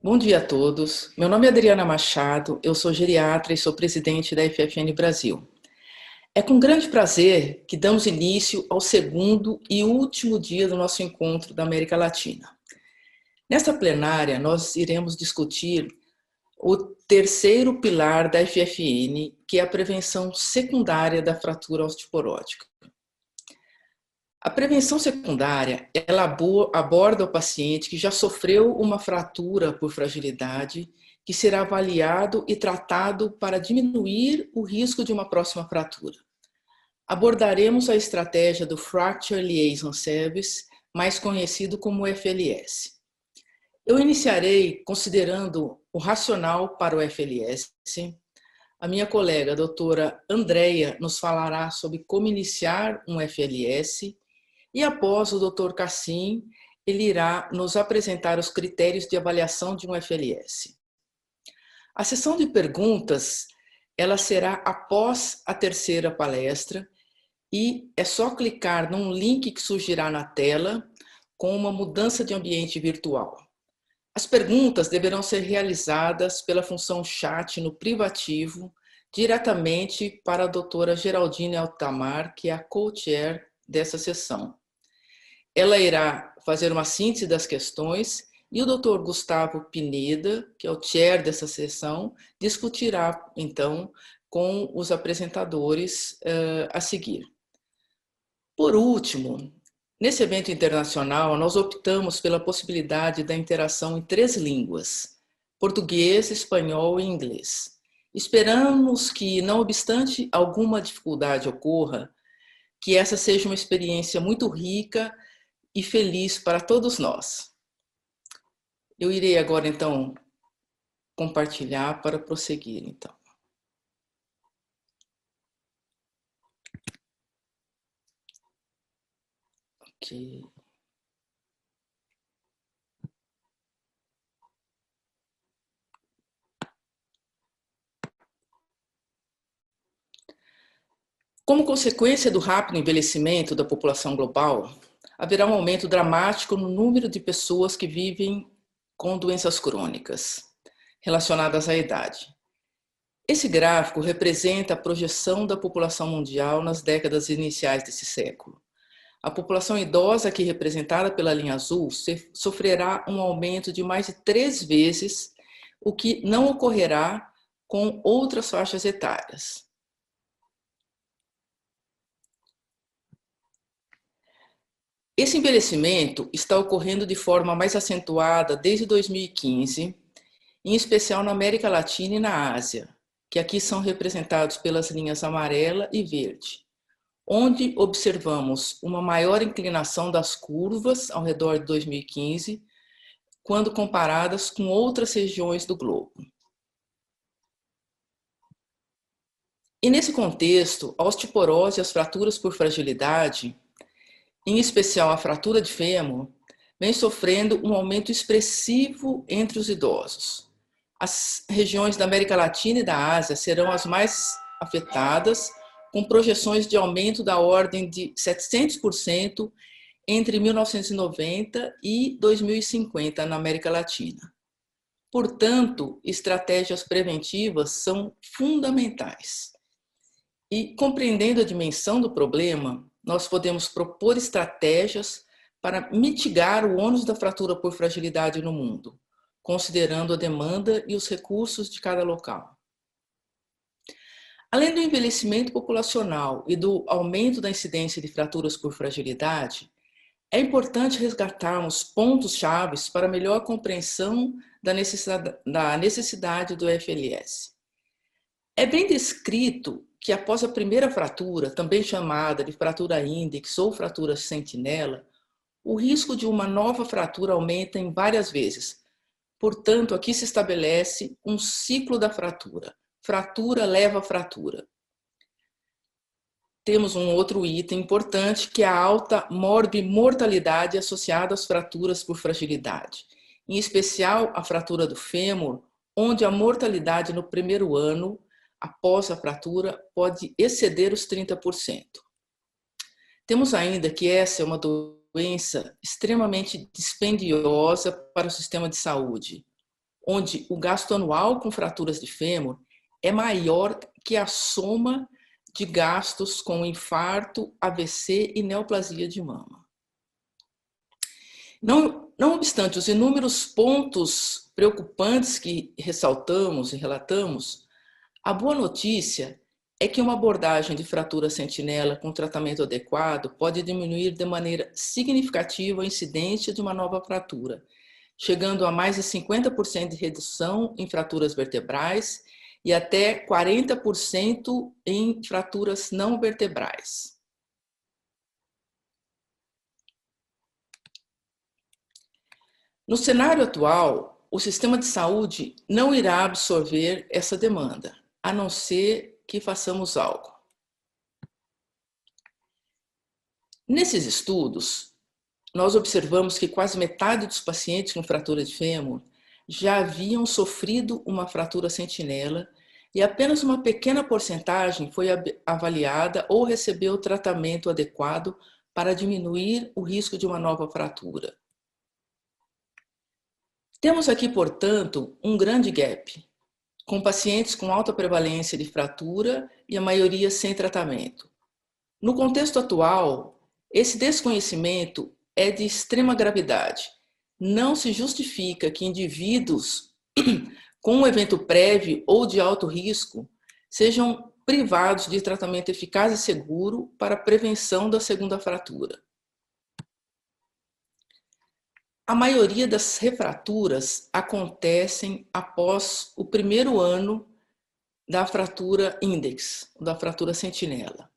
Bom dia a todos. Meu nome é Adriana Machado, eu sou geriatra e sou presidente da FFN Brasil. É com grande prazer que damos início ao segundo e último dia do nosso encontro da América Latina. Nesta plenária, nós iremos discutir o terceiro pilar da FFN, que é a prevenção secundária da fratura osteoporótica. A prevenção secundária, ela aborda o paciente que já sofreu uma fratura por fragilidade, que será avaliado e tratado para diminuir o risco de uma próxima fratura. Abordaremos a estratégia do Fracture Liaison Service, mais conhecido como FLS. Eu iniciarei considerando o racional para o FLS. A minha colega, a doutora Andréia, nos falará sobre como iniciar um FLS. E após o Dr. Cassim, ele irá nos apresentar os critérios de avaliação de um FLS. A sessão de perguntas, ela será após a terceira palestra e é só clicar num link que surgirá na tela com uma mudança de ambiente virtual. As perguntas deverão ser realizadas pela função chat no privativo, diretamente para a doutora Geraldine Altamar, que é a co-chair dessa sessão. Ela irá fazer uma síntese das questões e o Dr. Gustavo Pineda, que é o chair dessa sessão, discutirá, então, com os apresentadores a seguir. Por último, nesse evento internacional, nós optamos pela possibilidade da interação em 3 línguas, português, espanhol e inglês. Esperamos que, não obstante alguma dificuldade ocorra, que essa seja uma experiência muito rica e feliz para todos nós. Eu irei agora, então, compartilhar para prosseguir, então. Ok. Como consequência do rápido envelhecimento da população global, haverá um aumento dramático no número de pessoas que vivem com doenças crônicas relacionadas à idade. Esse gráfico representa a projeção da população mundial nas décadas iniciais desse século. A população idosa, aqui representada pela linha azul, sofrerá um aumento de mais de 3 vezes, o que não ocorrerá com outras faixas etárias. Esse envelhecimento está ocorrendo de forma mais acentuada desde 2015, em especial na América Latina e na Ásia, que aqui são representados pelas linhas amarela e verde, onde observamos uma maior inclinação das curvas ao redor de 2015, quando comparadas com outras regiões do globo. E nesse contexto, a osteoporose e as fraturas por fragilidade, em especial a fratura de fêmur, vem sofrendo um aumento expressivo entre os idosos. As regiões da América Latina e da Ásia serão as mais afetadas, com projeções de aumento da ordem de 700% entre 1990 e 2050 na América Latina. Portanto, estratégias preventivas são fundamentais. E, compreendendo a dimensão do problema, nós podemos propor estratégias para mitigar o ônus da fratura por fragilidade no mundo, considerando a demanda e os recursos de cada local. Além do envelhecimento populacional e do aumento da incidência de fraturas por fragilidade, é importante resgatarmos pontos-chave para melhor compreensão da necessidade do FLS. É bem descrito que após a primeira fratura, também chamada de fratura índex ou fratura sentinela, o risco de uma nova fratura aumenta em várias vezes. Portanto, aqui se estabelece um ciclo da fratura. Fratura leva a fratura. Temos um outro item importante, que é a alta morbimortalidade associada às fraturas por fragilidade, em especial a fratura do fêmur, onde a mortalidade no primeiro ano após a fratura pode exceder os 30%. Temos ainda que essa é uma doença extremamente dispendiosa para o sistema de saúde, onde o gasto anual com fraturas de fêmur é maior que a soma de gastos com infarto, AVC e neoplasia de mama. Não obstante os inúmeros pontos preocupantes que ressaltamos e relatamos, a boa notícia é que uma abordagem de fratura sentinela com tratamento adequado pode diminuir de maneira significativa a incidência de uma nova fratura, chegando a mais de 50% de redução em fraturas vertebrais e até 40% em fraturas não vertebrais. No cenário atual, o sistema de saúde não irá absorver essa demanda, a não ser que façamos algo. Nesses estudos, nós observamos que quase metade dos pacientes com fratura de fêmur já haviam sofrido uma fratura sentinela e apenas uma pequena porcentagem foi avaliada ou recebeu tratamento adequado para diminuir o risco de uma nova fratura. Temos aqui, portanto, um grande gap, com pacientes com alta prevalência de fratura e a maioria sem tratamento. No contexto atual, esse desconhecimento é de extrema gravidade. Não se justifica que indivíduos com um evento prévio ou de alto risco sejam privados de tratamento eficaz e seguro para a prevenção da segunda fratura. A maioria das refraturas acontecem após o primeiro ano da fratura index, da fratura sentinela.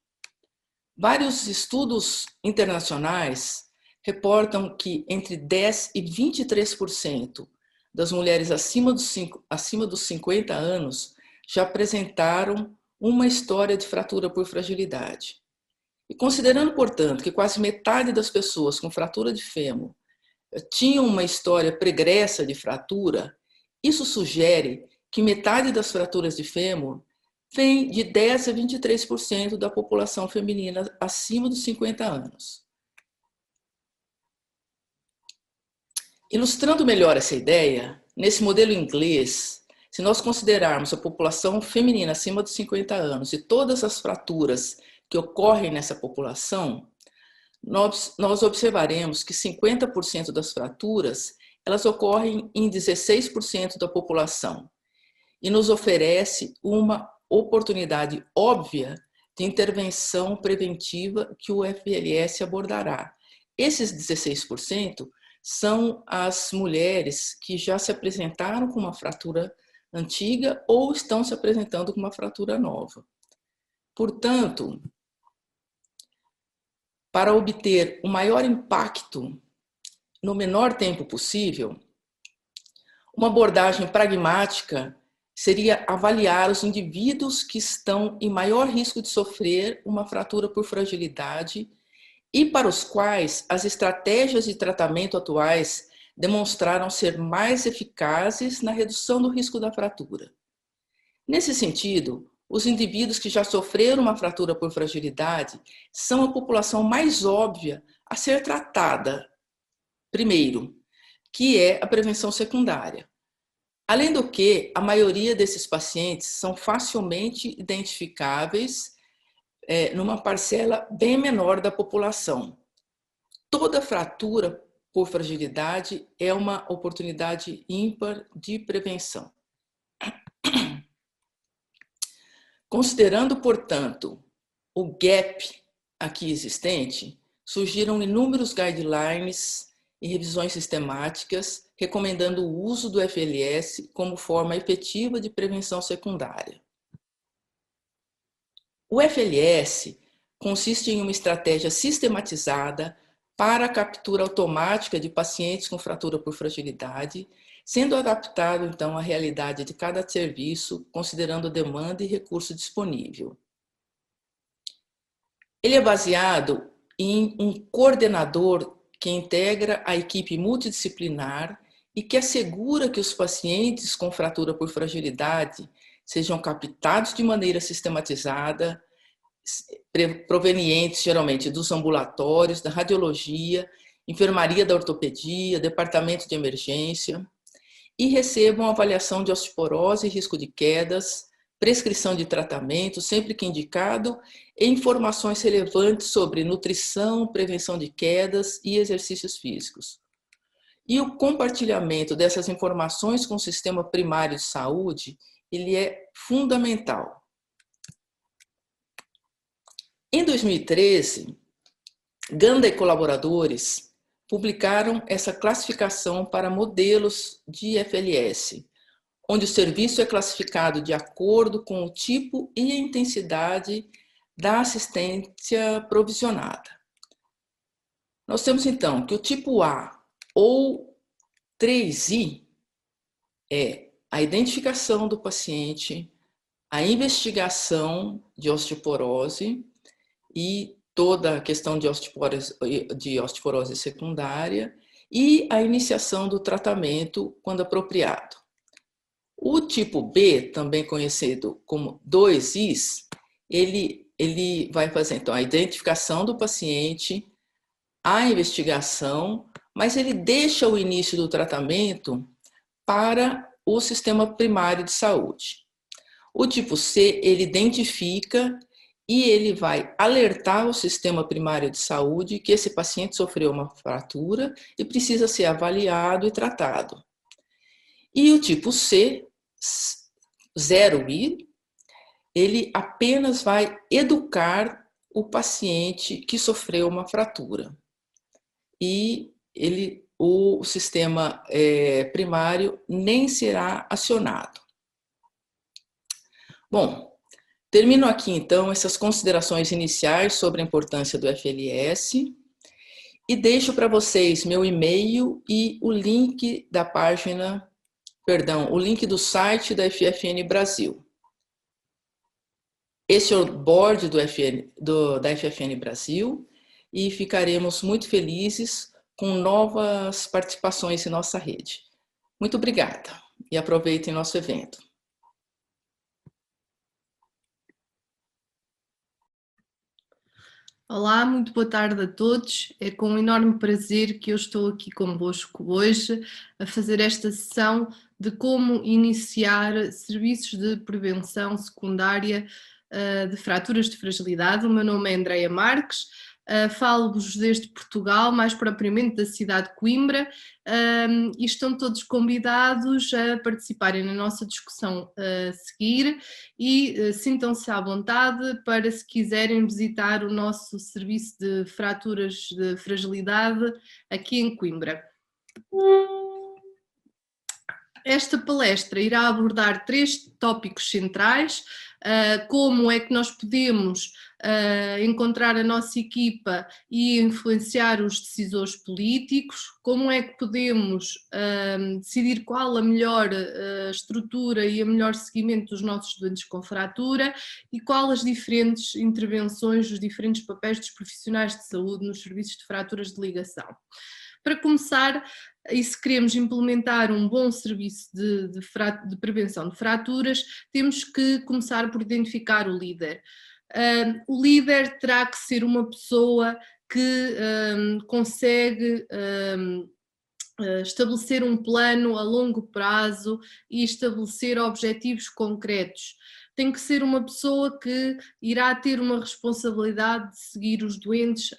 Vários estudos internacionais reportam que entre 10% e 23% das mulheres acima dos 50 anos já apresentaram uma história de fratura por fragilidade. E considerando, portanto, que quase metade das pessoas com fratura de fêmur tinham uma história pregressa de fratura, isso sugere que metade das fraturas de fêmur vem de 10% a 23% da população feminina acima dos 50 anos. Ilustrando melhor essa ideia, nesse modelo inglês, se nós considerarmos a população feminina acima dos 50 anos e todas as fraturas que ocorrem nessa população, nós observaremos que 50% das fraturas elas ocorrem em 16% da população e nos oferece uma oportunidade óbvia de intervenção preventiva que o FLS abordará. Esses 16% são as mulheres que já se apresentaram com uma fratura antiga ou estão se apresentando com uma fratura nova. Portanto, para obter o maior impacto no menor tempo possível, uma abordagem pragmática seria avaliar os indivíduos que estão em maior risco de sofrer uma fratura por fragilidade e para os quais as estratégias de tratamento atuais demonstraram ser mais eficazes na redução do risco da fratura. Nesse sentido, os indivíduos que já sofreram uma fratura por fragilidade são a população mais óbvia a ser tratada primeiro, que é a prevenção secundária. Além do que, a maioria desses pacientes são facilmente identificáveis numa parcela bem menor da população. Toda fratura por fragilidade é uma oportunidade ímpar de prevenção. Considerando, portanto, o gap aqui existente, surgiram inúmeros guidelines e revisões sistemáticas recomendando o uso do FLS como forma efetiva de prevenção secundária. O FLS consiste em uma estratégia sistematizada para a captura automática de pacientes com fratura por fragilidade, sendo adaptado, então, à realidade de cada serviço, considerando a demanda e recurso disponível. Ele é baseado em um coordenador que integra a equipe multidisciplinar e que assegura que os pacientes com fratura por fragilidade sejam captados de maneira sistematizada, provenientes geralmente dos ambulatórios, da radiologia, enfermaria da ortopedia, departamento de emergência, e recebam avaliação de osteoporose e risco de quedas, prescrição de tratamento, sempre que indicado, e informações relevantes sobre nutrição, prevenção de quedas e exercícios físicos. E o compartilhamento dessas informações com o sistema primário de saúde, ele é fundamental. Em 2013, Ganda e colaboradores publicaram essa classificação para modelos de FLS, onde o serviço é classificado de acordo com o tipo e a intensidade da assistência provisionada. Nós temos, então, que o tipo A ou 3I é a identificação do paciente, a investigação de osteoporose e toda a questão de osteoporose secundária e a iniciação do tratamento quando apropriado. O tipo B, também conhecido como 2Is, ele vai fazer então a identificação do paciente, a investigação, mas ele deixa o início do tratamento para o sistema primário de saúde. O tipo C, ele identifica e ele vai alertar o sistema primário de saúde que esse paciente sofreu uma fratura e precisa ser avaliado e tratado. E o tipo C, 0I, ele apenas vai educar o paciente que sofreu uma fratura. E o sistema primário nem será acionado. Bom, termino aqui então essas considerações iniciais sobre a importância do FLS e deixo para vocês meu e-mail e o link da página, o link do site da FFN Brasil. Esse é o board da FFN Brasil e ficaremos muito felizes com novas participações em nossa rede. Muito obrigada e aproveitem nosso evento. Olá, muito boa tarde a todos. É com um enorme prazer que eu estou aqui convosco hoje a fazer esta sessão de como iniciar serviços de prevenção secundária de fraturas de fragilidade. O meu nome é Andreia Marques, falo-vos desde Portugal, mais propriamente da cidade de Coimbra, e estão todos convidados a participarem na nossa discussão a seguir e sintam-se à vontade para, se quiserem, visitar o nosso serviço de fraturas de fragilidade aqui em Coimbra. Esta palestra irá abordar 3 tópicos centrais: como é que nós podemos encontrar a nossa equipa e influenciar os decisores políticos, como é que podemos decidir qual a melhor estrutura e o melhor seguimento dos nossos doentes com fratura e qual as diferentes intervenções, os diferentes papéis dos profissionais de saúde nos serviços de fraturas de ligação. Para começar, e se queremos implementar um bom serviço de prevenção de fraturas, temos que começar por identificar o líder. O líder terá que ser uma pessoa que consegue estabelecer um plano a longo prazo e estabelecer objetivos concretos. Tem que ser uma pessoa que irá ter uma responsabilidade de seguir os doentes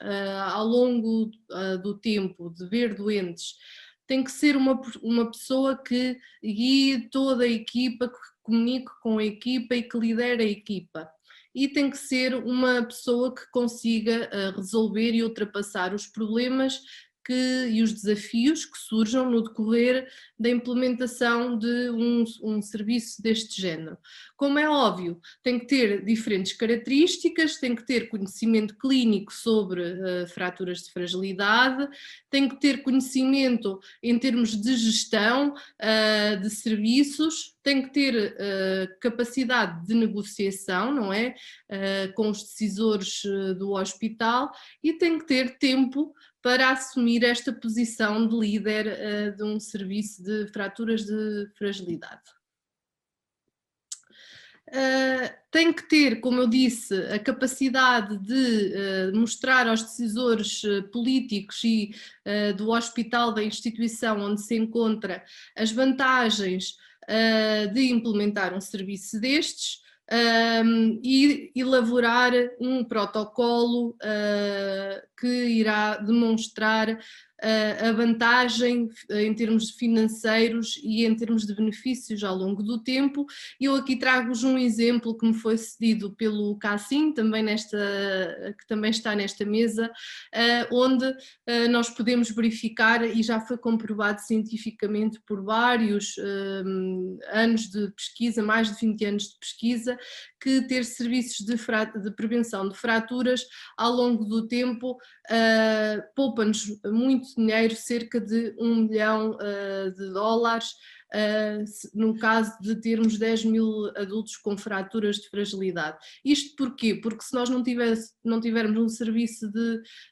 ao longo do tempo, de ver doentes. Tem que ser uma pessoa que guie toda a equipa, que comunique com a equipa e que lidere a equipa. E tem que ser uma pessoa que consiga resolver e ultrapassar os problemas e os desafios que surjam no decorrer da implementação de um serviço deste género. Como é óbvio, tem que ter diferentes características, tem que ter conhecimento clínico sobre fraturas de fragilidade, tem que ter conhecimento em termos de gestão de serviços, tem que ter capacidade de negociação, não é? Com os decisores do hospital e tem que ter tempo para assumir esta posição de líder de um serviço de fraturas de fragilidade. tem que ter, como eu disse, a capacidade de mostrar aos decisores políticos e do hospital, da instituição onde se encontra, as vantagens de implementar um serviço destes, e elaborar um protocolo que irá demonstrar a vantagem em termos financeiros e em termos de benefícios ao longo do tempo. Eu aqui trago-vos um exemplo que me foi cedido pelo Cassim, que também está nesta mesa, onde nós podemos verificar, e já foi comprovado cientificamente por vários anos de pesquisa, mais de 20 anos de pesquisa, que ter serviços de prevenção de fraturas ao longo do tempo poupa-nos muito dinheiro, cerca de $1 milhão no caso de termos 10 mil adultos com fraturas de fragilidade. Isto porquê? Porque se nós não tivermos um serviço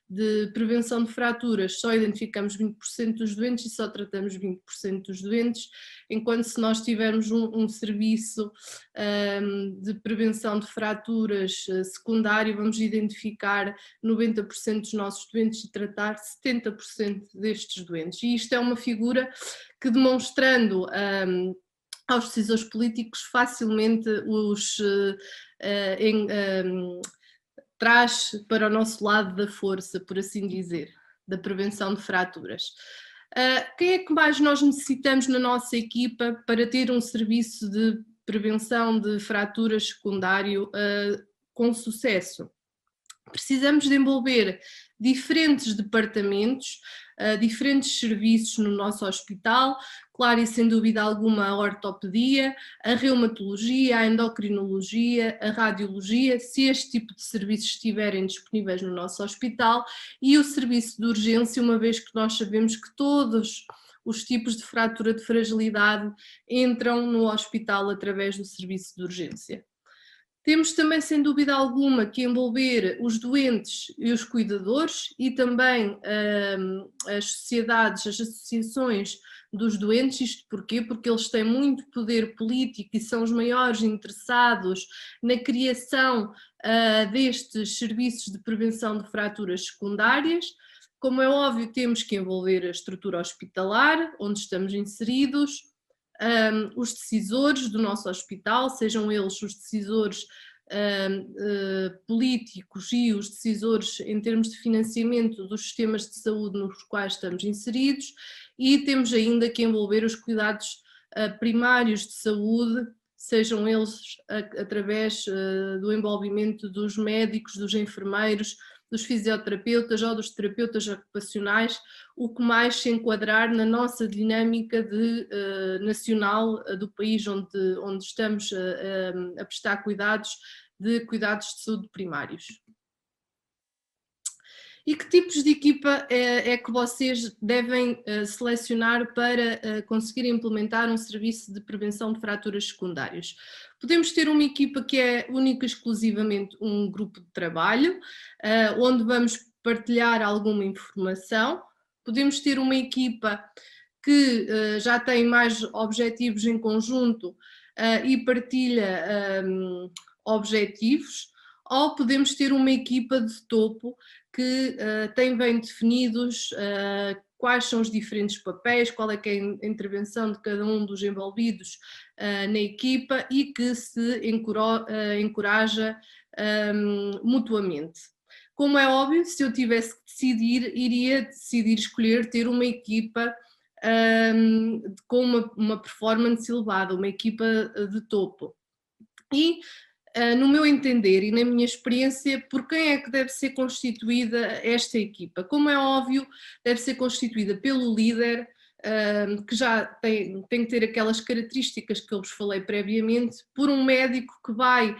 de prevenção de fraturas, só identificamos 20% dos doentes e só tratamos 20% dos doentes, enquanto se nós tivermos um serviço de prevenção de fraturas secundário, vamos identificar 90% dos nossos doentes e tratar 70% destes doentes. E isto é uma figura que, demonstrando aos decisores políticos, facilmente os traz para o nosso lado da força, por assim dizer, da prevenção de fraturas. Quem é que mais nós necessitamos na nossa equipa para ter um serviço de prevenção de fraturas secundário com sucesso? Precisamos de envolver diferentes departamentos, diferentes serviços no nosso hospital, claro, e sem dúvida alguma a ortopedia, a reumatologia, a endocrinologia, a radiologia, se este tipo de serviços estiverem disponíveis no nosso hospital, e o serviço de urgência, uma vez que nós sabemos que todos os tipos de fratura de fragilidade entram no hospital através do serviço de urgência. Temos também, sem dúvida alguma, que envolver os doentes e os cuidadores e também as sociedades, as associações dos doentes. Isto porquê? Porque eles têm muito poder político e são os maiores interessados na criação destes serviços de prevenção de fraturas secundárias. Como é óbvio, temos que envolver a estrutura hospitalar, onde estamos inseridos, os decisores do nosso hospital, sejam eles os decisores políticos e os decisores em termos de financiamento dos sistemas de saúde nos quais estamos inseridos, e temos ainda que envolver os cuidados primários de saúde, sejam eles através do envolvimento dos médicos, dos enfermeiros, dos fisioterapeutas ou dos terapeutas ocupacionais, o que mais se enquadrar na nossa dinâmica nacional do país onde estamos a prestar cuidados de saúde primários. E que tipos de equipa é que vocês devem selecionar para conseguir implementar um serviço de prevenção de fraturas secundárias? Podemos ter uma equipa que é única e exclusivamente um grupo de trabalho, onde vamos partilhar alguma informação. Podemos ter uma equipa que já tem mais objetivos em conjunto e partilha objetivos, ou podemos ter uma equipa de topo que tem bem definidos quais são os diferentes papéis, qual é que é a intervenção de cada um dos envolvidos na equipa e que se encoraja mutuamente. Como é óbvio, se eu tivesse que decidir, iria decidir escolher ter uma equipa com uma performance elevada, uma equipa de topo. E no meu entender e na minha experiência, por quem é que deve ser constituída esta equipa? Como é óbvio, deve ser constituída pelo líder, que já tem que ter aquelas características que eu vos falei previamente, por um médico que vai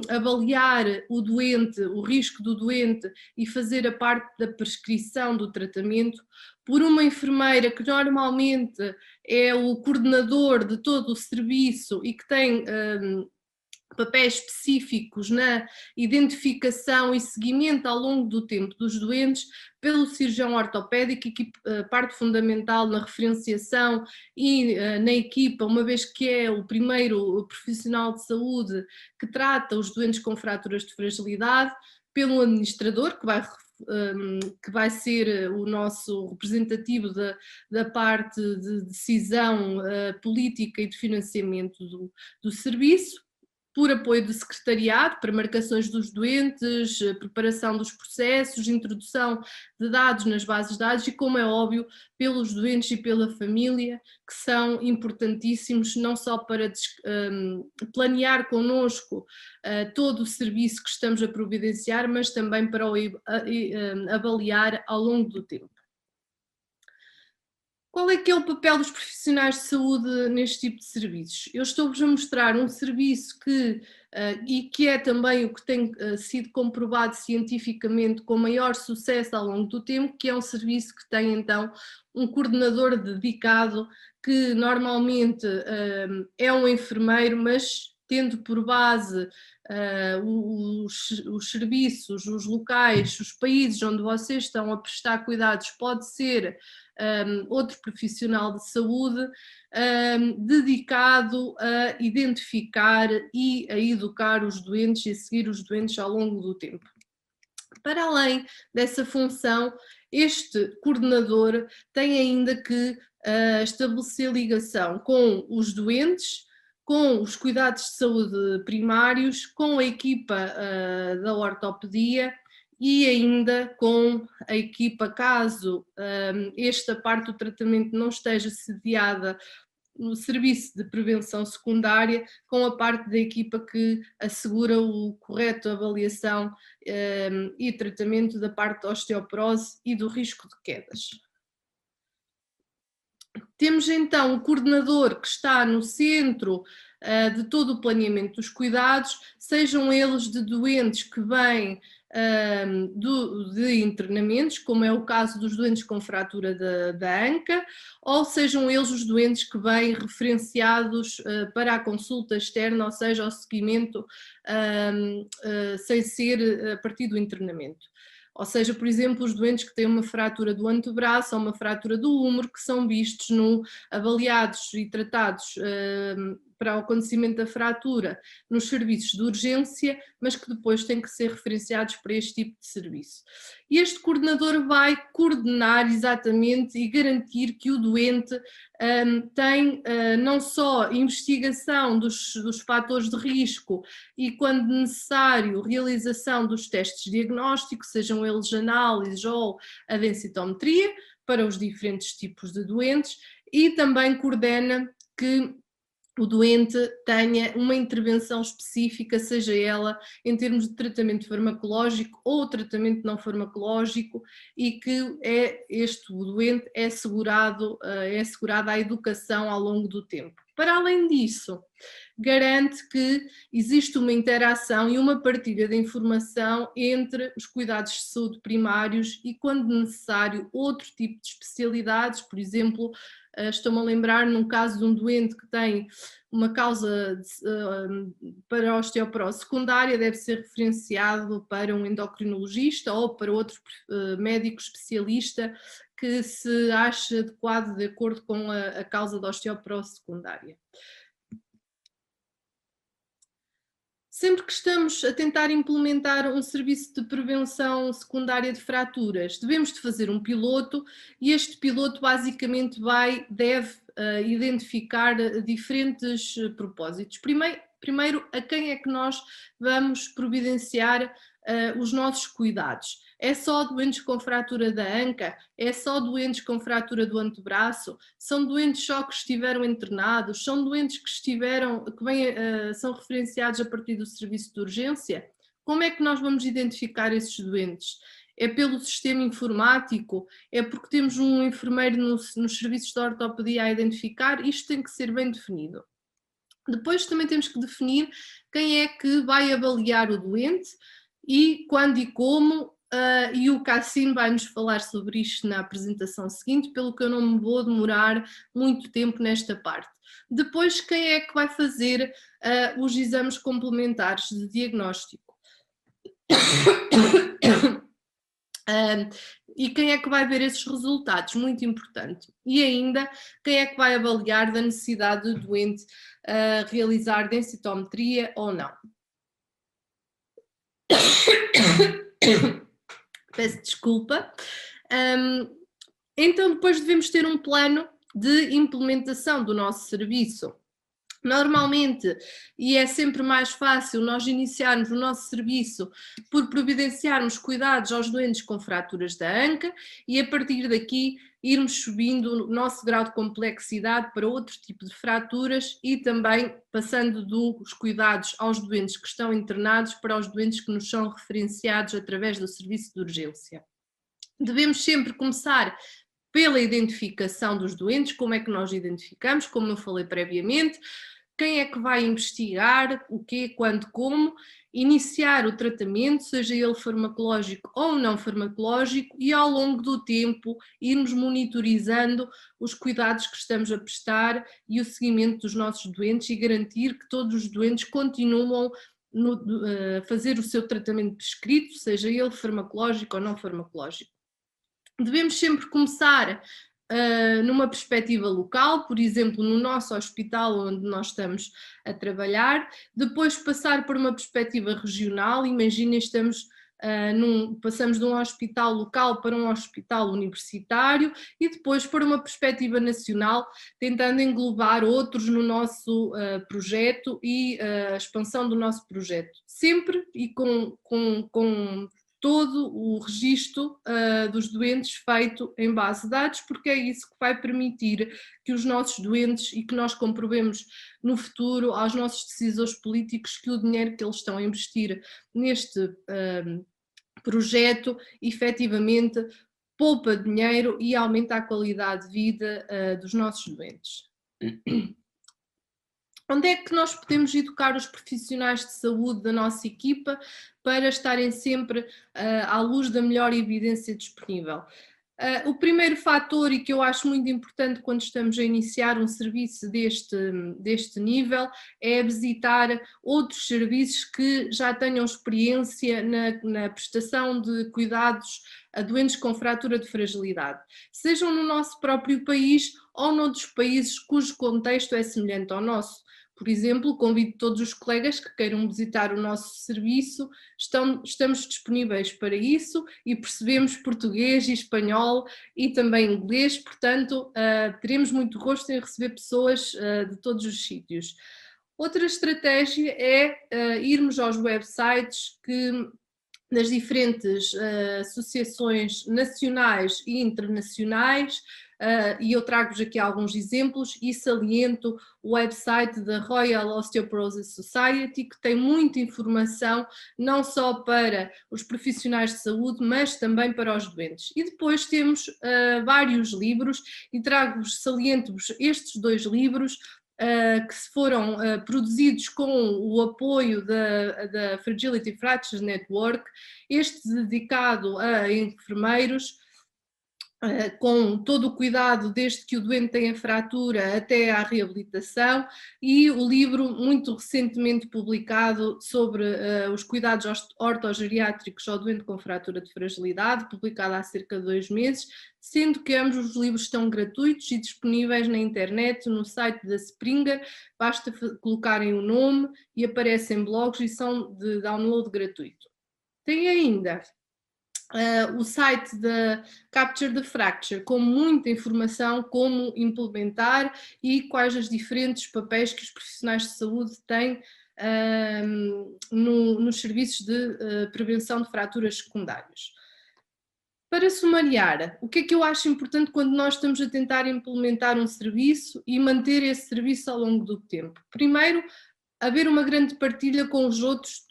avaliar o doente, o risco do doente e fazer a parte da prescrição do tratamento, por uma enfermeira que normalmente é o coordenador de todo o serviço e que tem papéis específicos na identificação e seguimento ao longo do tempo dos doentes pelo cirurgião ortopédico, que parte fundamental na referenciação e na equipa, uma vez que é o primeiro profissional de saúde que trata os doentes com fraturas de fragilidade, pelo administrador, que vai ser o nosso representativo da parte de decisão política e de financiamento do serviço, por apoio do secretariado, para marcações dos doentes, preparação dos processos, introdução de dados nas bases de dados e, como é óbvio, pelos doentes e pela família, que são importantíssimos não só para planear connosco todo o serviço que estamos a providenciar, mas também para o avaliar ao longo do tempo. Qual é que é o papel dos profissionais de saúde neste tipo de serviços? Eu estou-vos a mostrar um serviço e que é também o que tem sido comprovado cientificamente com maior sucesso ao longo do tempo, que é um serviço que tem então um coordenador dedicado, que normalmente é um enfermeiro, mas tendo por base os serviços, os locais, os países onde vocês estão a prestar cuidados, pode ser outro profissional de saúde dedicado a identificar e a educar os doentes e a seguir os doentes ao longo do tempo. Para além dessa função, este coordenador tem ainda que estabelecer ligação com os doentes, com os cuidados de saúde primários, com a equipa da ortopedia e ainda com a equipa, caso esta parte do tratamento não esteja sediada no serviço de prevenção secundária, com a parte da equipa que assegura o correto avaliação e tratamento da parte da osteoporose e do risco de quedas. Temos então o coordenador que está no centro de todo o planeamento dos cuidados, sejam eles de doentes que vêm de internamentos, como é o caso dos doentes com fratura da anca, ou sejam eles os doentes que vêm referenciados para a consulta externa, ou seja, ao seguimento sem ser a partir do internamento. Ou seja, por exemplo, os doentes que têm uma fratura do antebraço ou uma fratura do húmero, que são vistos avaliados e tratados para o acontecimento da fratura nos serviços de urgência, mas que depois têm que ser referenciados para este tipo de serviço. E este coordenador vai coordenar exatamente e garantir que o doente tem não só investigação dos fatores de risco e, quando necessário, realização dos testes diagnósticos, sejam eles análises ou a densitometria, para os diferentes tipos de doentes, e também coordena que o doente tenha uma intervenção específica, seja ela em termos de tratamento farmacológico ou tratamento não farmacológico, e que o doente é assegurada a educação ao longo do tempo. Para além disso, garante que existe uma interação e uma partilha de informação entre os cuidados de saúde primários e, quando necessário, outro tipo de especialidades. Por exemplo, estou-me a lembrar num caso de um doente que tem uma causa para a osteoporose secundária, deve ser referenciado para um endocrinologista ou para outro médico especialista que se ache adequado de acordo com a causa da osteoporose secundária. Sempre que estamos a tentar implementar um serviço de prevenção secundária de fraturas, devemos de fazer um piloto, e este piloto basicamente deve identificar diferentes propósitos. Primeiro, a quem é que nós vamos providenciar os nossos cuidados? É só doentes com fratura da anca? É só doentes com fratura do antebraço? São doentes só que estiveram internados? São doentes que são referenciados a partir do serviço de urgência? Como é que nós vamos identificar esses doentes? É pelo sistema informático? É porque temos um enfermeiro nos serviços de ortopedia a identificar? Isto tem que ser bem definido. Depois também temos que definir quem é que vai avaliar o doente e quando e como, e o Cassim vai-nos falar sobre isto na apresentação seguinte, pelo que eu não me vou demorar muito tempo nesta parte. Depois, quem é que vai fazer os exames complementares de diagnóstico. E quem é que vai ver esses resultados? Muito importante. E ainda, quem é que vai avaliar da necessidade do doente realizar densitometria ou não? Peço desculpa. Então, depois devemos ter um plano de implementação do nosso serviço. Normalmente, e é sempre mais fácil nós iniciarmos o nosso serviço por providenciarmos cuidados aos doentes com fraturas da anca e a partir daqui irmos subindo o nosso grau de complexidade para outro tipo de fraturas e também passando dos cuidados aos doentes que estão internados para os doentes que nos são referenciados através do serviço de urgência. Devemos sempre começar pela identificação dos doentes. Como é que nós identificamos? Como eu falei previamente, quem é que vai investigar, o quê, quando, como, iniciar o tratamento, seja ele farmacológico ou não farmacológico, e ao longo do tempo irmos monitorizando os cuidados que estamos a prestar e o seguimento dos nossos doentes e garantir que todos os doentes continuam a fazer o seu tratamento prescrito, seja ele farmacológico ou não farmacológico. Devemos sempre começar numa perspectiva local, por exemplo, no nosso hospital onde nós estamos a trabalhar, depois passar por uma perspectiva regional. Imaginem, passamos de um hospital local para um hospital universitário e depois por uma perspectiva nacional, tentando englobar outros no nosso projeto e a expansão do nosso projeto. Sempre e com todo o registro dos doentes feito em base de dados, porque é isso que vai permitir que os nossos doentes e que nós comprovemos no futuro aos nossos decisores políticos que o dinheiro que eles estão a investir neste projeto efetivamente poupa dinheiro e aumenta a qualidade de vida dos nossos doentes. Onde é que nós podemos educar os profissionais de saúde da nossa equipa para estarem sempre à luz da melhor evidência disponível? O primeiro fator, e que eu acho muito importante quando estamos a iniciar um serviço deste nível, é visitar outros serviços que já tenham experiência na prestação de cuidados a doentes com fratura de fragilidade, sejam no nosso próprio país ou noutros países cujo contexto é semelhante ao nosso. Por exemplo, convido todos os colegas que queiram visitar o nosso serviço, estamos disponíveis para isso e percebemos português e espanhol e também inglês, portanto, teremos muito gosto em receber pessoas de todos os sítios. Outra estratégia é irmos aos websites das diferentes associações nacionais e internacionais, e eu trago-vos aqui alguns exemplos e saliento o website da Royal Osteoporosis Society, que tem muita informação, não só para os profissionais de saúde, mas também para os doentes. E depois temos vários livros, e saliento-vos estes 2 livros, que foram produzidos com o apoio da Fragility Fractures Network, este dedicado a enfermeiros, com todo o cuidado desde que o doente tem a fratura até à reabilitação, e o livro muito recentemente publicado sobre os cuidados ortogeriátricos ao doente com fratura de fragilidade, publicado há cerca de 2 meses, sendo que ambos os livros estão gratuitos e disponíveis na internet, no site da Springer, basta colocarem o nome e aparecem blogs e são de download gratuito. Tem ainda o site da Capture the Fracture, com muita informação, como implementar e quais os diferentes papéis que os profissionais de saúde têm nos serviços de prevenção de fraturas secundárias. Para sumariar, o que é que eu acho importante quando nós estamos a tentar implementar um serviço e manter esse serviço ao longo do tempo? Primeiro, haver uma grande partilha com os outros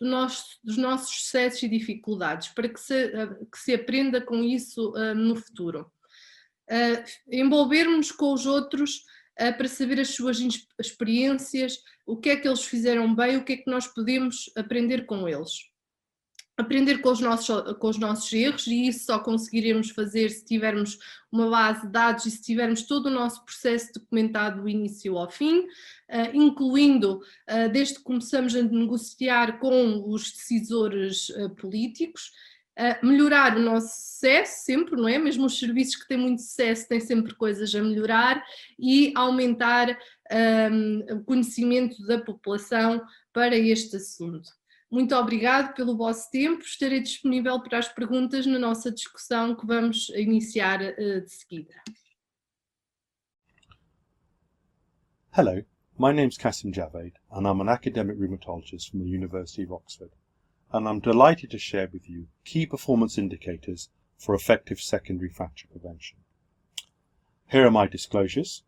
dos nossos sucessos e dificuldades, para que se aprenda com isso no futuro. Envolvermos-nos com os outros para saber as suas experiências, o que é que eles fizeram bem, o que é que nós podemos aprender com eles. aprender com os nossos erros, e isso só conseguiremos fazer se tivermos uma base de dados e se tivermos todo o nosso processo documentado do início ao fim, incluindo desde que começamos a negociar com os decisores políticos, melhorar o nosso sucesso sempre, não é? Mesmo os serviços que têm muito sucesso têm sempre coisas a melhorar, e aumentar o conhecimento da população para este assunto. Muito obrigado pelo vosso tempo, estarei disponível para as perguntas na nossa discussão que vamos iniciar de seguida. Hello, my name's Kasim Javed and I'm an academic rheumatologist from the University of Oxford, and I'm delighted to share with you key performance indicators for effective secondary fracture prevention. Here are my disclosures.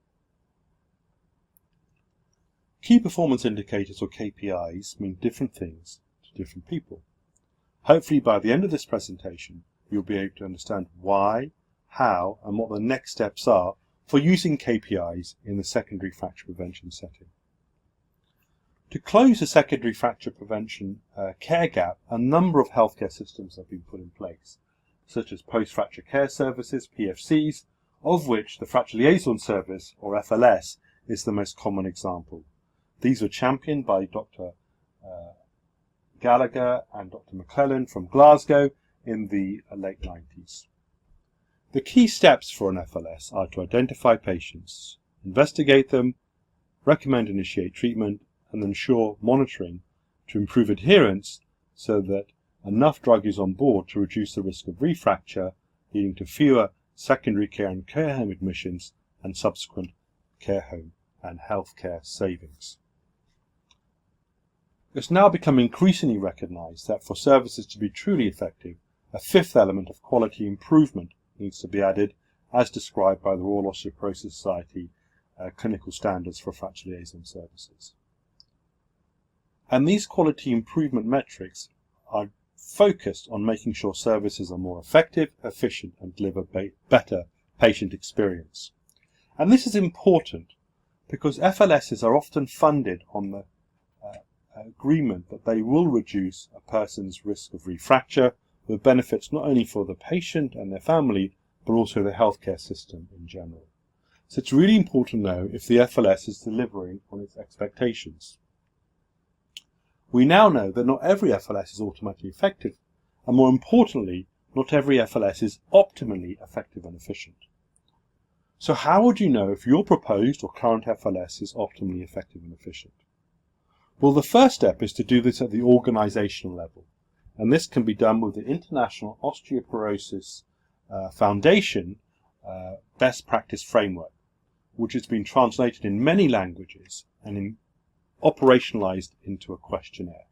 Key performance indicators, or KPIs, mean different things to different people. Hopefully by the end of this presentation you'll be able to understand why, how and what the next steps are for using KPIs in the secondary fracture prevention setting. To close the secondary fracture prevention care gap, a number of healthcare systems have been put in place, such as post-fracture care services, PFCs, of which the Fracture Liaison Service, or FLS, is the most common example. These were championed by Dr. Gallagher and Dr. McClellan from Glasgow in the late 90s. The key steps for an FLS are to identify patients, investigate them, recommend and initiate treatment, and ensure monitoring to improve adherence so that enough drug is on board to reduce the risk of refracture, leading to fewer secondary care and care home admissions and subsequent care home and healthcare savings. It's now become increasingly recognised that for services to be truly effective, a fifth element of quality improvement needs to be added, as described by the Royal Osteoporosis Society clinical standards for fracture liaison services. And these quality improvement metrics are focused on making sure services are more effective, efficient and deliver better patient experience. And this is important because FLSs are often funded on the agreement that they will reduce a person's risk of refracture, with benefits not only for the patient and their family, but also the healthcare system in general. So it's really important to know if the FLS is delivering on its expectations. We now know that not every FLS is automatically effective, and more importantly, not every FLS is optimally effective and efficient. So how would you know if your proposed or current FLS is optimally effective and efficient? Well, the first step is to do this at the organisational level, and this can be done with the International Osteoporosis Foundation Best Practice Framework, which has been translated in many languages and operationalised into a questionnaire.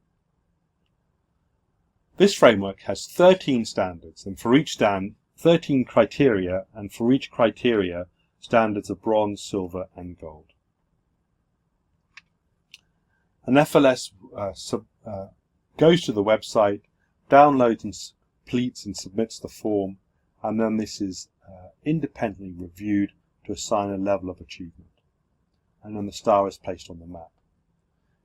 This framework has 13 standards, and for each 13 criteria, and for each criteria standards of bronze, silver and gold. An FLS goes to the website, downloads and completes and submits the form, and then this is independently reviewed to assign a level of achievement, and then the star is placed on the map.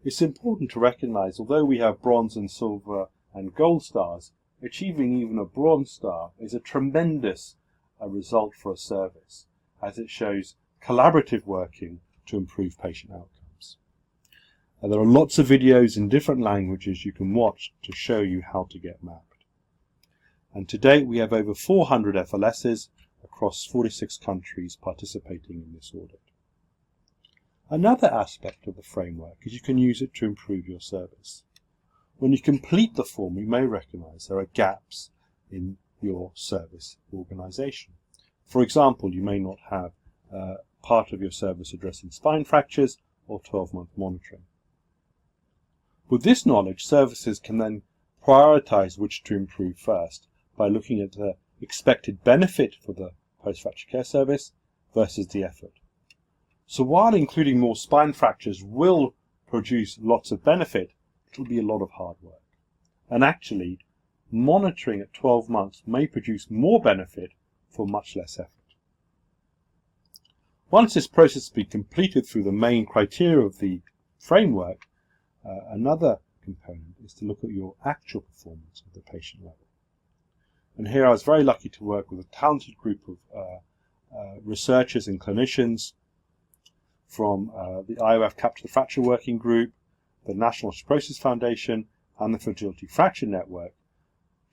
It's important to recognise, although we have bronze and silver and gold stars, achieving even a bronze star is a tremendous result for a service, as it shows collaborative working to improve patient outcomes. There are lots of videos in different languages you can watch to show you how to get mapped. And to date we have over 400 FLSs across 46 countries participating in this audit. Another aspect of the framework is you can use it to improve your service. When you complete the form, you may recognise there are gaps in your service organisation. For example, you may not have part of your service addressing spine fractures or 12-month monitoring. With this knowledge, services can then prioritise which to improve first by looking at the expected benefit for the post-fracture care service versus the effort. So while including more spine fractures will produce lots of benefit, it will be a lot of hard work. And actually, monitoring at 12 months may produce more benefit for much less effort. Once this process has been completed through the main criteria of the framework, another component is to look at your actual performance at the patient level. And here I was very lucky to work with a talented group of researchers and clinicians from the IOF Capture the Fracture Working Group, the National Osteoporosis Foundation, and the Fragility Fracture Network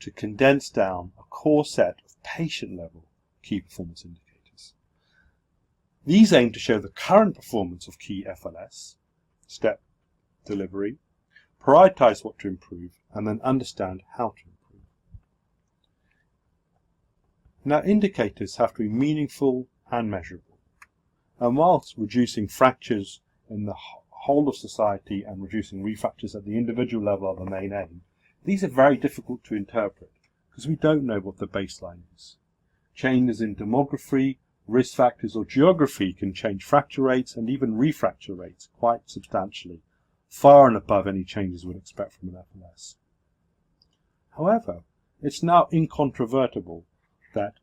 to condense down a core set of patient-level key performance indicators. These aim to show the current performance of key FLS, step delivery, prioritize what to improve, and then understand how to improve. Now, indicators have to be meaningful and measurable. And whilst reducing fractures in the whole of society and reducing refractures at the individual level are the main aim, these are very difficult to interpret because we don't know what the baseline is. Changes in demography, risk factors or geography can change fracture rates and even refracture rates quite substantially, far and above any changes we'd expect from an FLS. However, it's now incontrovertible that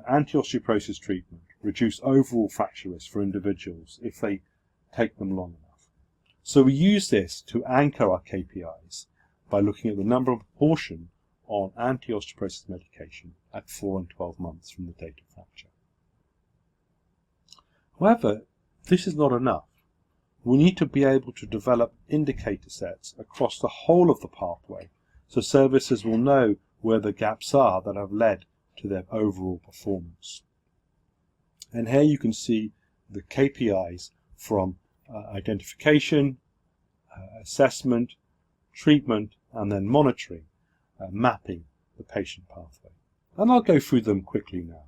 anti-osteoporosis treatment reduce overall fracture risk for individuals if they take them long enough. So we use this to anchor our KPIs by looking at the number and proportion on anti-osteoporosis medication at 4 and 12 months from the date of fracture. However, this is not enough. We need to be able to develop indicator sets across the whole of the pathway so services will know where the gaps are that have led to their overall performance. And here you can see the KPIs from identification, assessment, treatment, and then monitoring, mapping the patient pathway. And I'll go through them quickly now.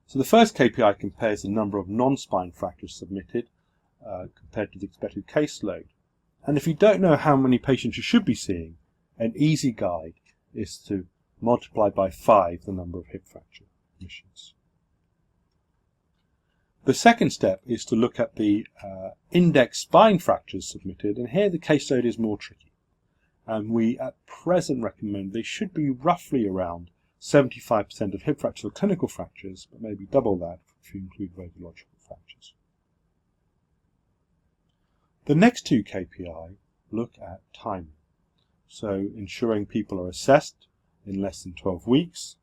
So the first KPI compares the number of non-spine fractures submitted compared to the expected caseload. And if you don't know how many patients you should be seeing, an easy guide is to multiply by 5 the number of hip fracture admissions. The second step is to look at the index spine fractures submitted, and here the caseload is more tricky. And we at present recommend they should be roughly around 75% of hip fractures or clinical fractures, but maybe double that if you include radiological fractures. The next two KPI look at timing, so ensuring people are assessed in less than 12 weeks,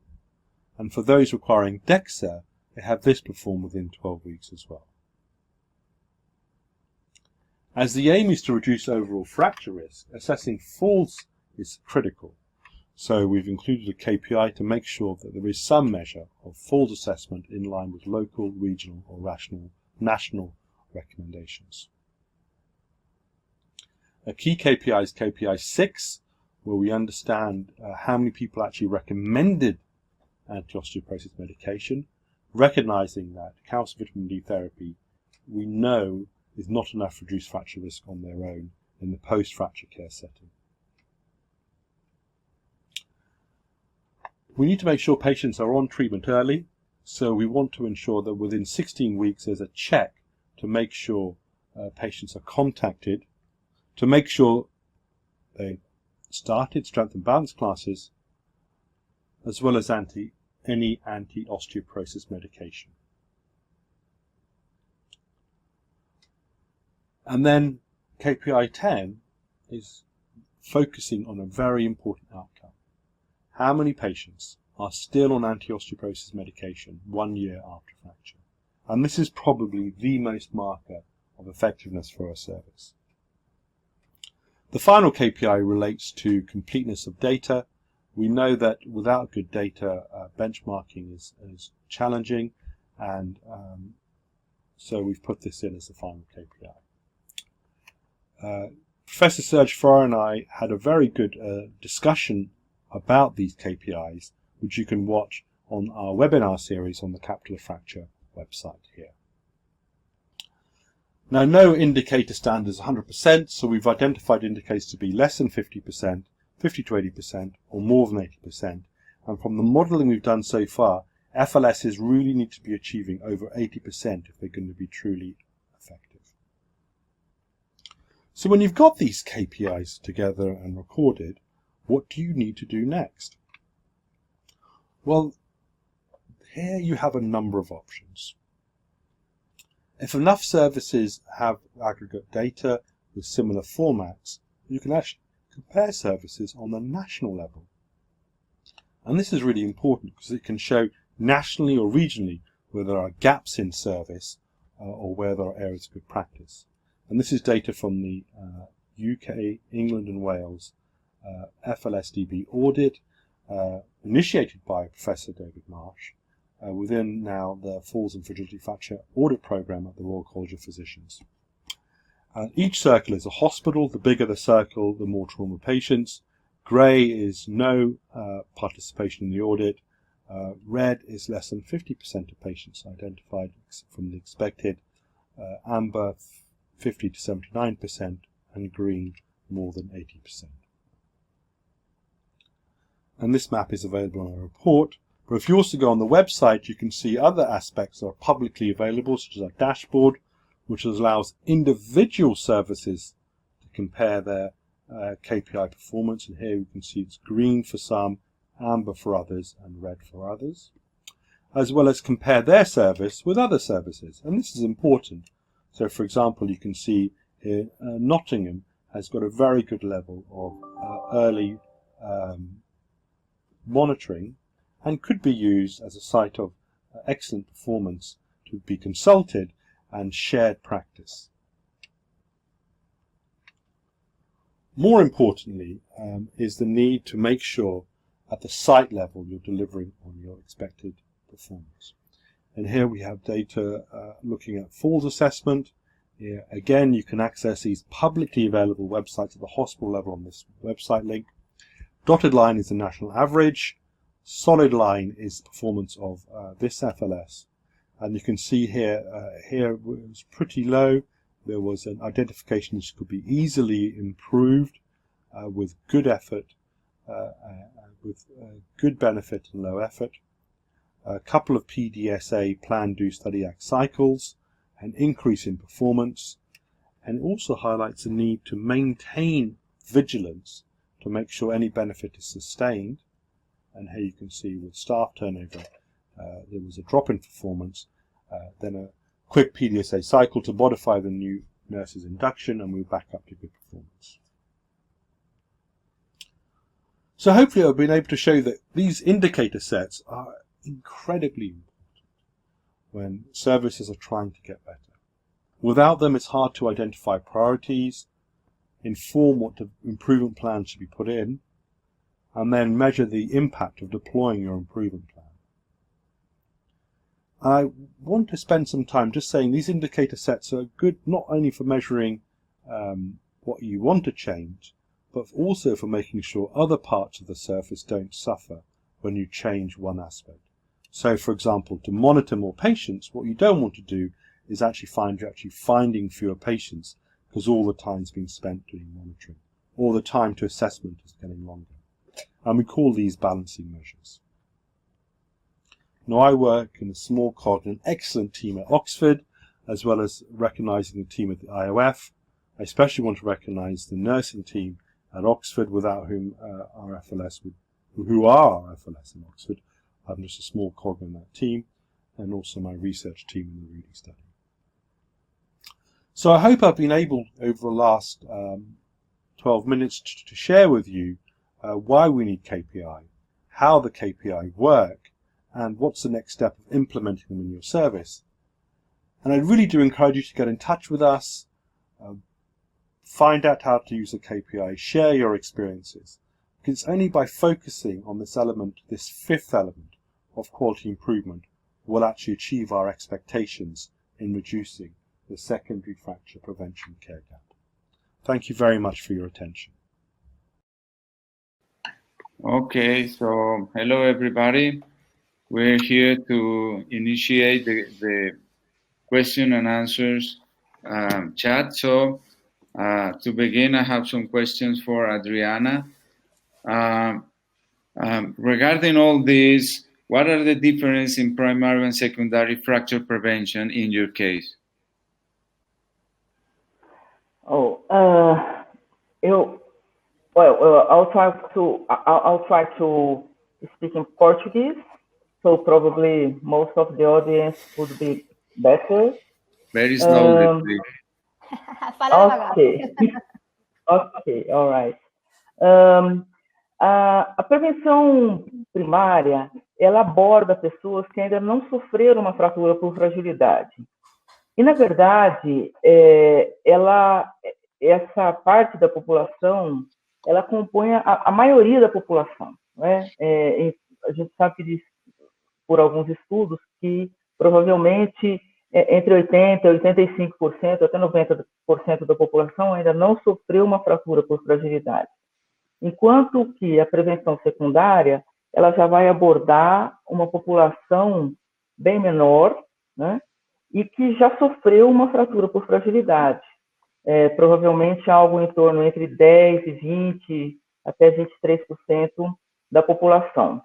and for those requiring DEXA, they have this performed within 12 weeks as well. As the aim is to reduce overall fracture risk, assessing falls is critical. So we've included a KPI to make sure that there is some measure of falls assessment in line with local, regional or national recommendations. A key KPI is KPI 6, where we understand how many people actually recommended anti-osteoporosis medication, recognizing that calcium vitamin D therapy we know is not enough to reduce fracture risk on their own in the post-fracture care setting. We need to make sure patients are on treatment early, so we want to ensure that within 16 weeks there's a check to make sure patients are contacted, to make sure they started strength and balance classes, as well as any anti-osteoporosis medication. And then KPI 10 is focusing on a very important outcome. How many patients are still on anti-osteoporosis medication 1 year after fracture? And this is probably the most marker of effectiveness for a service. The final KPI relates to completeness of data. We know that without good data, benchmarking is challenging, and so we've put this in as the final KPI. Professor Serge Faure and I had a very good discussion about these KPIs, which you can watch on our webinar series on the Capture the Fracture website here. Now, no indicator standard is 100%, so we've identified indicators to be less than 50%, 50 to 80%, or more than 80%. And from the modelling we've done so far, FLSs really need to be achieving over 80% if they're going to be truly effective. So when you've got these KPIs together and recorded, what do you need to do next? Well, here you have a number of options. If enough services have aggregate data with similar formats, you can actually compare services on the national level. And this is really important because it can show nationally or regionally where there are gaps in service or where there are areas of good practice. And this is data from the UK, England and Wales FLSDB audit initiated by Professor David Marsh within now the Falls and Fragility Fracture audit programme at the Royal College of Physicians. Each circle is a hospital. The bigger the circle, the more trauma patients. Grey is no participation in the audit. Red is less than 50% of patients identified from the expected. Amber 50 to 79%, and green more than 80%. And this map is available in our report. But if you also go on the website, you can see other aspects that are publicly available, such as our dashboard, which allows individual services to compare their KPI performance. And here you can see it's green for some, amber for others, and red for others, as well as compare their service with other services. And this is important. So, for example, you can see here Nottingham has got a very good level of early monitoring and could be used as a site of excellent performance to be consulted and shared practice. More importantly is the need to make sure at the site level you're delivering on your expected performance. And here we have data looking at falls assessment. Here, again, you can access these publicly available websites at the hospital level on this website link. Dotted line is the national average. Solid line is performance of this FLS. And you can see here, here it was pretty low. There was an identification which could be easily improved with good effort, with good benefit and low effort. A couple of PDSA Plan, Do, Study, Act cycles, an increase in performance, and it also highlights the need to maintain vigilance to make sure any benefit is sustained. And here you can see with staff turnover, there was a drop in performance, then a quick PDSA cycle to modify the new nurse's induction and move back up to good performance. So hopefully I've been able to show that these indicator sets are incredibly important when services are trying to get better. Without them, it's hard to identify priorities, inform what improvement plans should be put in, and then measure the impact of deploying your improvement plan. I want to spend some time just saying these indicator sets are good not only for measuring what you want to change, but also for making sure other parts of the service don't suffer when you change one aspect. So, for example, to monitor more patients, what you don't want to do is actually find you're actually finding fewer patients because all the time's being spent doing monitoring, or the time to assessment is getting longer. And we call these balancing measures. Now, I work in a small cog, an excellent team at Oxford, as well as recognising the team at the IOF. I especially want to recognise the nursing team at Oxford, without whom our FLS would, who are our FLS in Oxford. I'm just a small cog in that team, and also my research team in the reading study. So I hope I've been able, over the last 12 minutes, to share with you why we need KPI, how the KPI work, and what's the next step of implementing them in your service. And I really do encourage you to get in touch with us, find out how to use a KPI, share your experiences. Because it's only by focusing on this element, this fifth element of quality improvement, we'll actually achieve our expectations in reducing the secondary fracture prevention care gap. Thank you very much for your attention. Okay, so hello everybody. We're here to initiate the question and answers chat. So to begin, I have some questions for Adriana. Regarding all this, what are the differences in primary and secondary fracture prevention in your case? I'll try to speak in Portuguese, so probably most of the audience would be better. Very slowly, please. Ok. Ok, all right. A prevenção primária, ela aborda pessoas que ainda não sofreram uma fratura por fragilidade. E, na verdade, essa parte da população, ela compõe a maioria da população, né? A gente sabe que por alguns estudos que provavelmente entre 80% e 85%, até 90% da população ainda não sofreu uma fratura por fragilidade. Enquanto que a prevenção secundária, ela já vai abordar uma população bem menor, né? E que já sofreu uma fratura por fragilidade. Provavelmente algo em torno entre 10% e 20%, até 23% da população.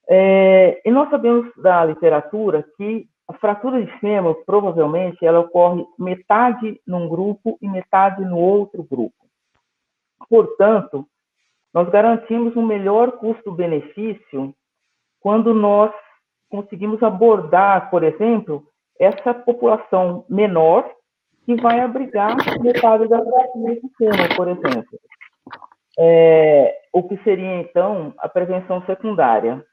E nós sabemos da literatura que a fratura de fêmur, provavelmente, ela ocorre metade num grupo e metade no outro grupo. Portanto, nós garantimos um melhor custo-benefício quando nós conseguimos abordar, por exemplo, essa população menor que vai abrigar metade da fratura de fêmur, por exemplo. O que seria, então, a prevenção secundária.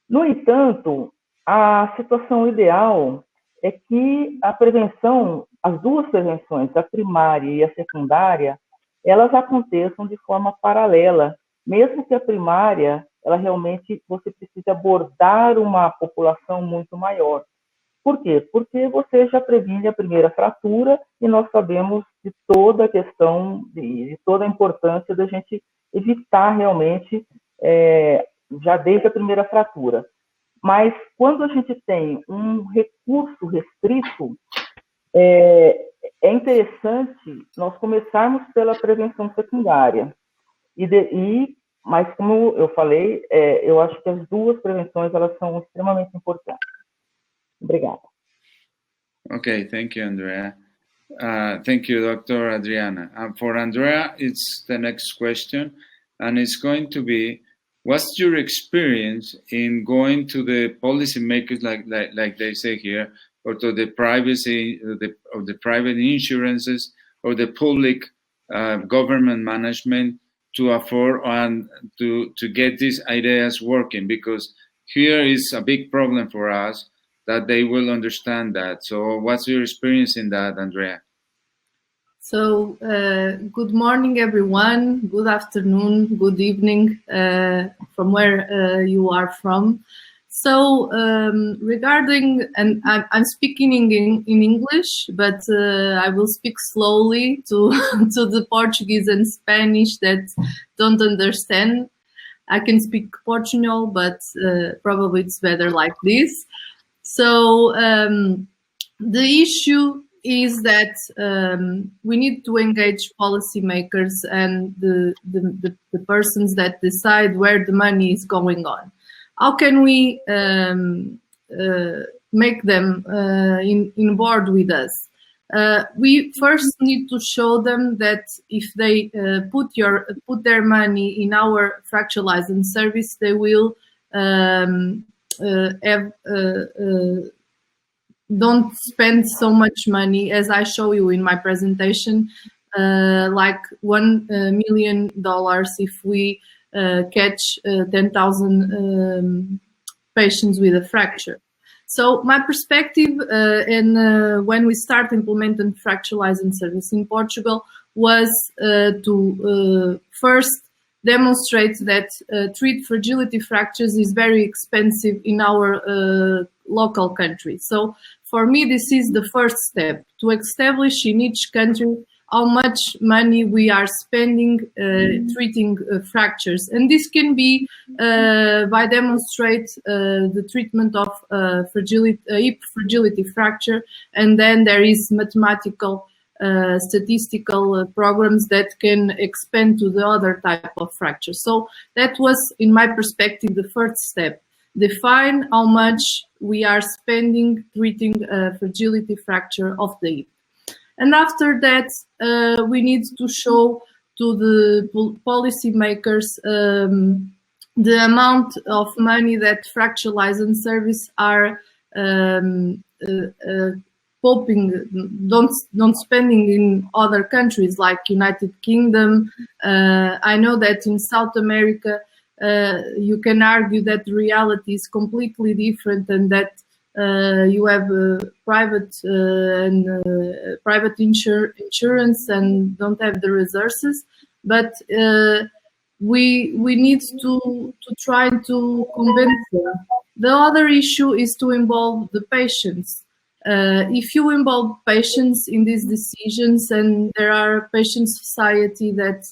No entanto, a situação ideal é que a prevenção, as duas prevenções, a primária e a secundária, elas aconteçam de forma paralela, mesmo que a primária, ela realmente, você precisa abordar uma população muito maior. Por quê? Porque você já previne a primeira fratura e nós sabemos de toda a questão, de toda a importância da gente evitar realmente, já desde a primeira fratura. Mas quando a gente tem um recurso restrito, é interessante nós começarmos pela prevenção secundária. Mas como eu falei, eu acho que as duas prevenções elas são extremamente importantes. Obrigada. Okay, thank you, Andrea. Thank you, Dr. Adriana. For Andrea, it's the next question, and it's going to be, what's your experience in going to the policymakers, like they say here, or to the privacy of the private insurances or the public government management to afford and to get these ideas working? Because here is a big problem for us that they will understand that. So what's your experience in that, Andrea? So good morning, everyone. Good afternoon, good evening from where you are from. So regarding, and I'm speaking in English, but I will speak slowly to the Portuguese and Spanish that don't understand. I can speak Portuguese, but probably it's better like this. So the issue is that we need to engage policymakers and the persons that decide where the money is going on. How can we make them in board with us? We first need to show them that if they put their money in our fractionalizing service, they will don't spend so much money, as I show you in my presentation, like $1 million if we catch 10,000 patients with a fracture. So my perspective, when we start implementing fractionalizing service in Portugal, was to first demonstrate that treat fragility fractures is very expensive in our local country. So for me, this is the first step, to establish in each country how much money we are spending treating fractures. And this can be by demonstrate the treatment of hip fragility fracture, and then there is mathematical statistical programs that can expand to the other type of fracture. So that was, in my perspective, the first step. Define how much we are spending treating fragility fracture of the hip. And after that, we need to show to the policymakers the amount of money that fractionalizing service are don't spending in other countries like United Kingdom. I know that in South America, you can argue that the reality is completely different, and that you have private insurance and don't have the resources. But we need to try to convince them. The other issue is to involve the patients. If you involve patients in these decisions, and there are patient society that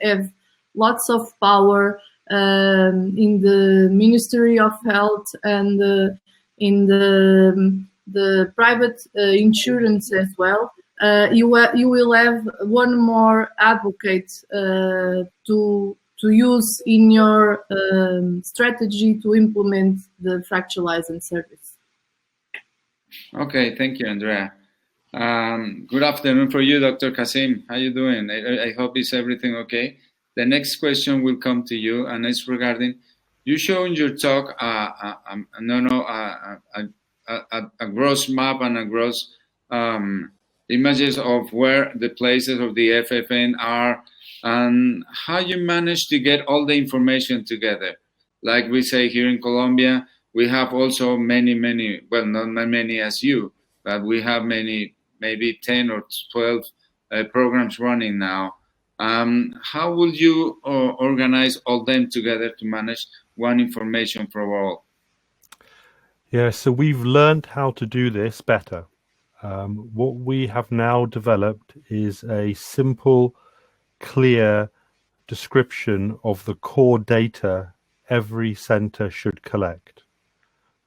have lots of power in the Ministry of Health and in the private insurance as well, you will have one more advocate to use in your strategy to implement the fractionalizing service. Okay, thank you, Andrea. Good afternoon for you, Dr. Kasim. How you doing? I hope is everything okay. The next question will come to you, and it's regarding, you show in your talk a gross map and a gross images of where the places of the FFN are, and how you manage to get all the information together. Like we say here in Colombia, we have also many, well, not many as you, but we have many, maybe 10 or 12 programs running now. How will you organize all them together to manage one information for all? Yeah, so we've learned how to do this better. What we have now developed is a simple, clear description of the core data every center should collect.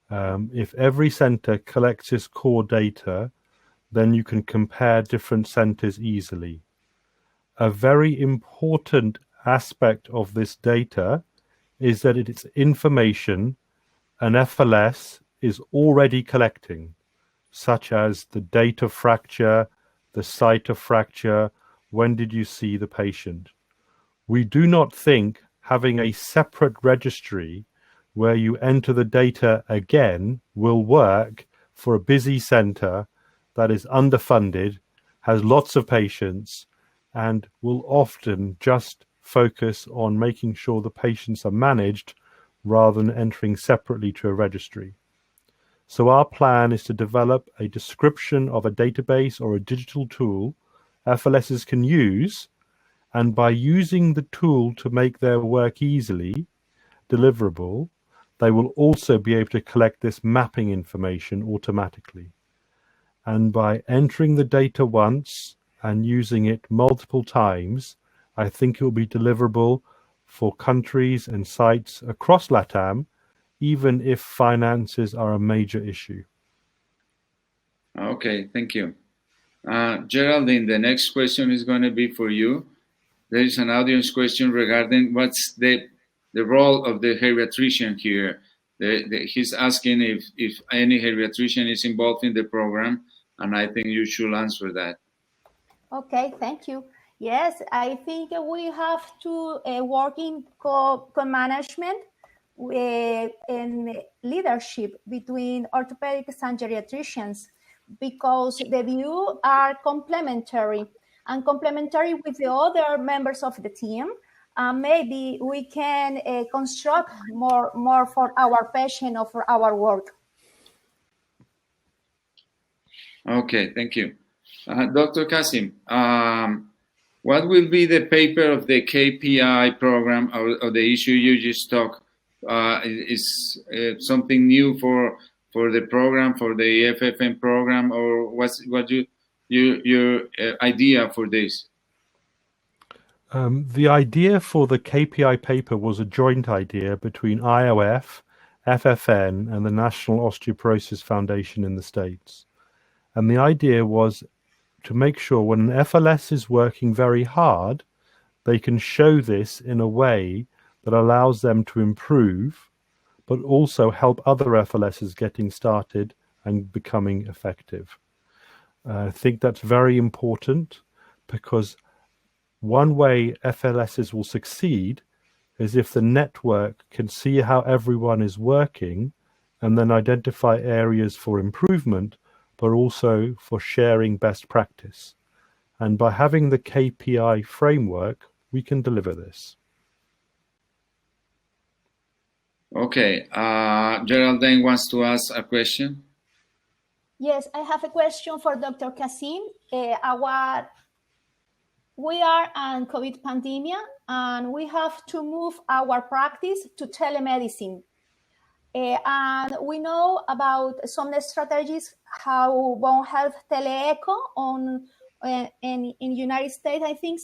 If every center collects its core data, then you can compare different centers easily. A very important aspect of this data is that it is information an FLS is already collecting, such as the date of fracture, the site of fracture, when did you see the patient. We do not think having a separate registry where you enter the data again will work for a busy center that is underfunded, has lots of patients, and will often just focus on making sure the patients are managed rather than entering separately to a registry. So our plan is to develop a description of a database or a digital tool FLSs can use, and by using the tool to make their work easily deliverable, they will also be able to collect this mapping information automatically. And by entering the data once and using it multiple times, I think it will be deliverable for countries and sites across LATAM, even if finances are a major issue. Okay, thank you. Geraldine, the next question is going to be for you. There is an audience question regarding what's the role of the geriatrician here. He's asking if any geriatrician is involved in the program, and I think you should answer that. Okay, thank you. Yes, I think we have to work in co-management and leadership between orthopedics and geriatricians, because the views are complementary and complementary with the other members of the team. Maybe we can construct more for our patient or for our work. Okay, thank you. Dr. Kasim, what will be the paper of the KPI program or the issue you just talked? Is something new for the program, for the FFN program, or what's your idea for this? The idea for the KPI paper was a joint idea between IOF, FFN, and the National Osteoporosis Foundation in the States. And the idea was to make sure when an FLS is working very hard, they can show this in a way that allows them to improve, but also help other FLSs getting started and becoming effective. I think that's very important, because one way FLSs will succeed is if the network can see how everyone is working and then identify areas for improvement, but also for sharing best practice. And by having the KPI framework, we can deliver this. Okay, Geraldine wants to ask a question. Yes, I have a question for Dr. Kasim. We are in COVID pandemic, and we have to move our practice to telemedicine. And we know about some strategies how One Health Teleeco in United States. I think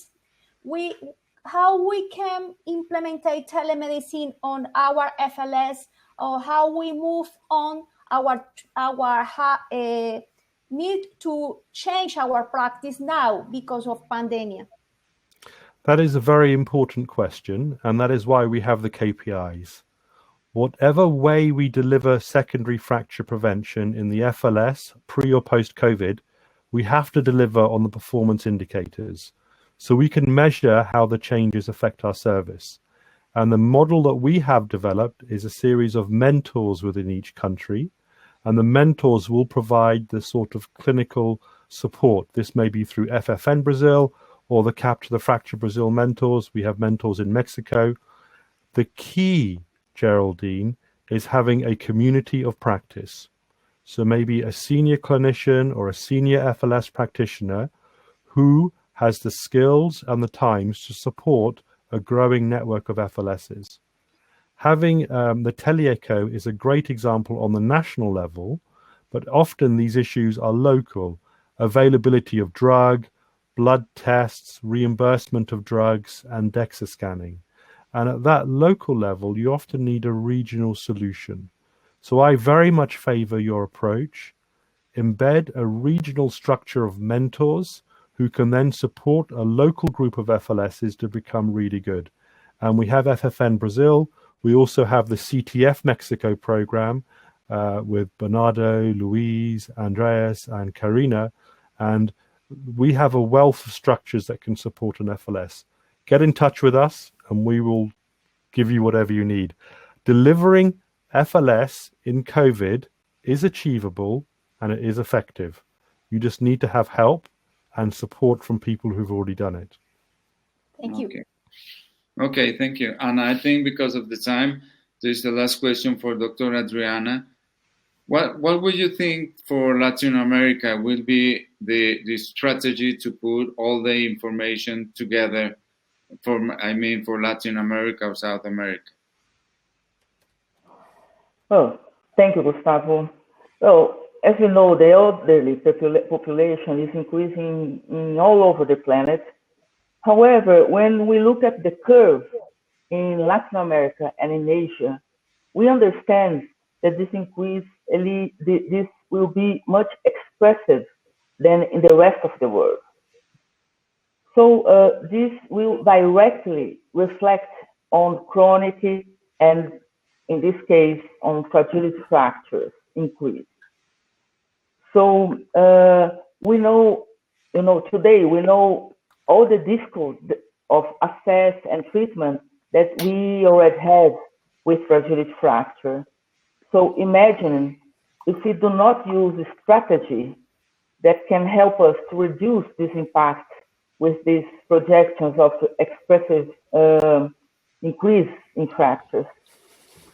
how we can implement telemedicine on our FLS, or how we move on our need to change our practice now because of pandemic. That is a very important question, and that is why we have the KPIs. Whatever way we deliver secondary fracture prevention in the FLS, pre or post-COVID, we have to deliver on the performance indicators, so we can measure how the changes affect our service. And the model that we have developed is a series of mentors within each country, and the mentors will provide the sort of clinical support. This may be through FFN Brazil or the Capture the Fracture Brazil mentors. We have mentors in Mexico. The key, Geraldine, is having a community of practice. So maybe a senior clinician or a senior FLS practitioner who has the skills and the times to support a growing network of FLSs. Having the Teleeco is a great example on the national level, but often these issues are local. Availability of drug, blood tests, reimbursement of drugs, and DEXA scanning. And at that local level, you often need a regional solution. So I very much favor your approach. Embed a regional structure of mentors who can then support a local group of FLSs to become really good. And we have FFN Brazil. We also have the CTF Mexico program with Bernardo, Luis, Andreas, and Karina. And we have a wealth of structures that can support an FLS. Get in touch with us and we will give you whatever you need. Delivering FLS in COVID is achievable and it is effective. You just need to have help and support from people who've already done it. Thank you. Okay, thank you. And I think because of the time, this is the last question for Dr. Adriana. What would you think for Latin America will be the strategy to put all the information together for Latin America or South America? Oh, thank you, Gustavo. So, as you know, the elderly population is increasing all over the planet. However, when we look at the curve in Latin America and in Asia, we understand that this increase this will be much expressive than in the rest of the world. So this will directly reflect on chronic and, in this case, on fragility fractures increase. So we know, today we know all the difficulties of access and treatment that we already have with fragility fracture. So imagine if we do not use a strategy that can help us to reduce this impact with these projections of expressive increase in fractures.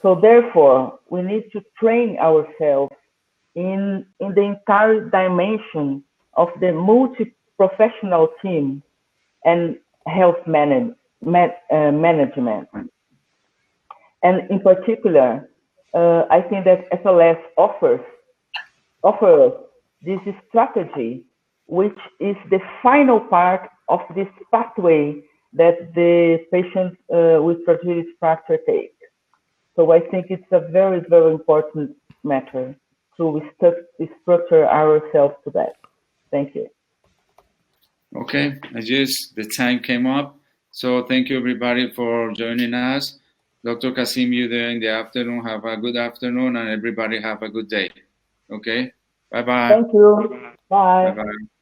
So therefore, we need to train ourselves in the entire dimension of the multi-professional team and health management. And in particular, I think that FLS offers this strategy, which is the final part of this pathway that the patient with fragility fracture takes. So I think it's a very, very important matter to structure ourselves to that. Thank you. Okay, the time came up. So thank you everybody for joining us. Dr. Kasim, you there in the afternoon, have a good afternoon, and everybody have a good day. Okay, bye-bye. Thank you. Bye. Bye-bye.